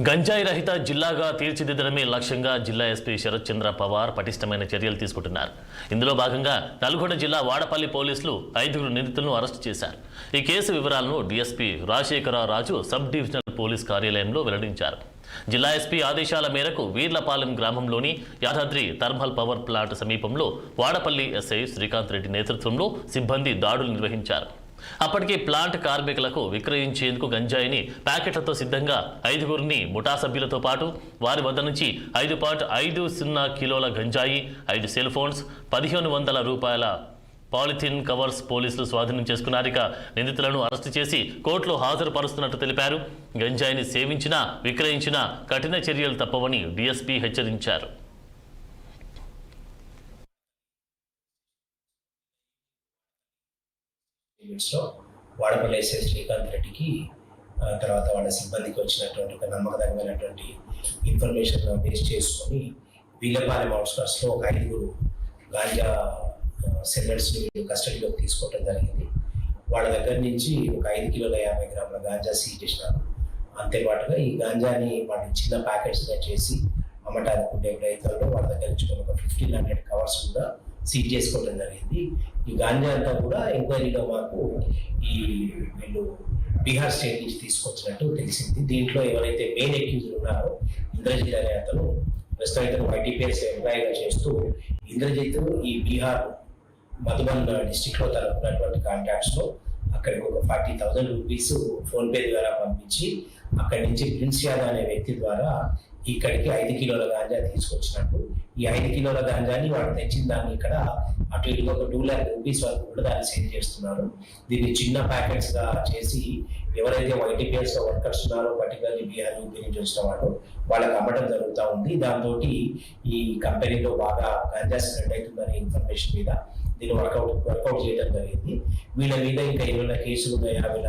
గంజాయి రహిత జిల్లాగా తీర్చిదిద్దడమే లక్ష్యంగా జిల్లా ఎస్పీ శరత్ చంద్ర పవార్ పటిష్టమైన చర్యలు తీసుకుంటున్నారు. ఇందులో భాగంగా నల్గొండ జిల్లా వాడపల్లి పోలీసులు 5 నిందితులను అరెస్టు చేశారు. ఈ కేసు వివరాలను డీఎస్పీ రాజశేఖర రాజు సబ్ డివిజనల్ పోలీస్ కార్యాలయంలో వెల్లడించారు. జిల్లా ఎస్పీ ఆదేశాల మేరకు వీర్లపాలెం గ్రామంలోని యాదాద్రి థర్మల్ పవర్ ప్లాంట్ సమీపంలో వాడపల్లి ఎస్ఐ శ్రీకాంత్ రెడ్డి నేతృత్వంలో సిబ్బంది దాడులు నిర్వహించారు. అప్పటికే ప్లాంట్ కార్మికులకు విక్రయించేందుకు గంజాయిని ప్యాకెట్లతో సిద్ధంగా 5 ముఠా సభ్యులతో పాటు వారి వద్ద నుంచి 5.50 కిలోల గంజాయి, 5 సెల్ ఫోన్స్, 1500 రూపాయల పాలిథిన్ కవర్స్ పోలీసులు స్వాధీనం చేసుకున్నారు. ఇక నిందితులను అరెస్టు చేసి కోర్టులో హాజరుపరుస్తున్నట్టు తెలిపారు. గంజాయిని సేవించినా విక్రయించినా కఠిన చర్యలు తప్పవని డీఎస్పీ హెచ్చరించారు. వాడపల్లి ఎస్ఐ శ్రీకాంత్ రెడ్డికి తర్వాత వాళ్ళ సిబ్బందికి వచ్చినటువంటి ఒక నమ్మకదగినటువంటి ఇన్ఫర్మేషన్ బేస్ చేసుకొని వీళ్ళపాలెం అవుట్స్కట్స్లో ఒక 5 గాంజా సెల్లర్స్ని కస్టడీలోకి తీసుకోవడం జరిగింది. వాళ్ళ దగ్గర నుంచి ఒక 5 కిలోల 50 గ్రాముల గాంజా సీజ్ చేసినారు. అంతేపాటుగా ఈ గాంజాని వాళ్ళు చిన్న ప్యాకెట్స్గా చేసి అమ్మటానికి ఉండే ప్రయత్నంలో వాళ్ళ దగ్గర నుంచి ఒక 1500 కవర్స్ కూడా సీజ్ చేసుకోవడం జరిగింది. ఈ గాంజా అంతా కూడా ఎంక్వైరీలో మాకు వీళ్ళు బీహార్ స్టేట్ నుంచి తీసుకొచ్చినట్టు తెలిసింది. దీంట్లో ఎవరైతే మెయిన్ అక్యూజ్డ్ ఉన్నారో ఇంద్రజిత్ అనే అతను ప్రస్తుతం వైటీపీఎస్ ఎంప్లాయీగా చేస్తూ ఇంద్రజిత్ ఈ బీహార్ మధుబన్ డిస్టిక్లో తనకున్నటువంటి కాంటాక్ట్స్లో అక్కడికి ఒక 40,000 రూపీస్ ఫోన్పే ద్వారా పంపించి అక్కడి నుంచి ప్రిన్స్ యాదవ్ అనే వ్యక్తి ద్వారా ఇక్కడికి 5 కిలోల గాంజా తీసుకొచ్చినట్టు. ఈ 5 కిలోల గాంజాని వాడు తెచ్చిన దాన్ని ఇక్కడ అటు ఇటు ఒక 2 lakh రూపీస్ వరకు కూడా దాన్ని సేల్ చేస్తున్నారు. దీన్ని చిన్న ప్యాకెట్స్ గా చేసి ఎవరైతే వైటీపీఎస్ లో వర్కర్స్ ఉన్నారో పర్టికులర్లీ బీహార్ యూపీ నుంచి వచ్చిన వాళ్ళు వాళ్ళకి అమ్మడం జరుగుతూ ఉంది. దాంతో ఈ కంపెనీలో బాగా గాంజా స్ప్రెడ్ అవుతుందనే ఇన్ఫర్మేషన్ మీద దీన్ని వర్కౌట్ చేయడం జరిగింది. వీళ్ళ మీద ఇంకా ఏమైనా కేసులు ఉన్నాయా, వీళ్ళ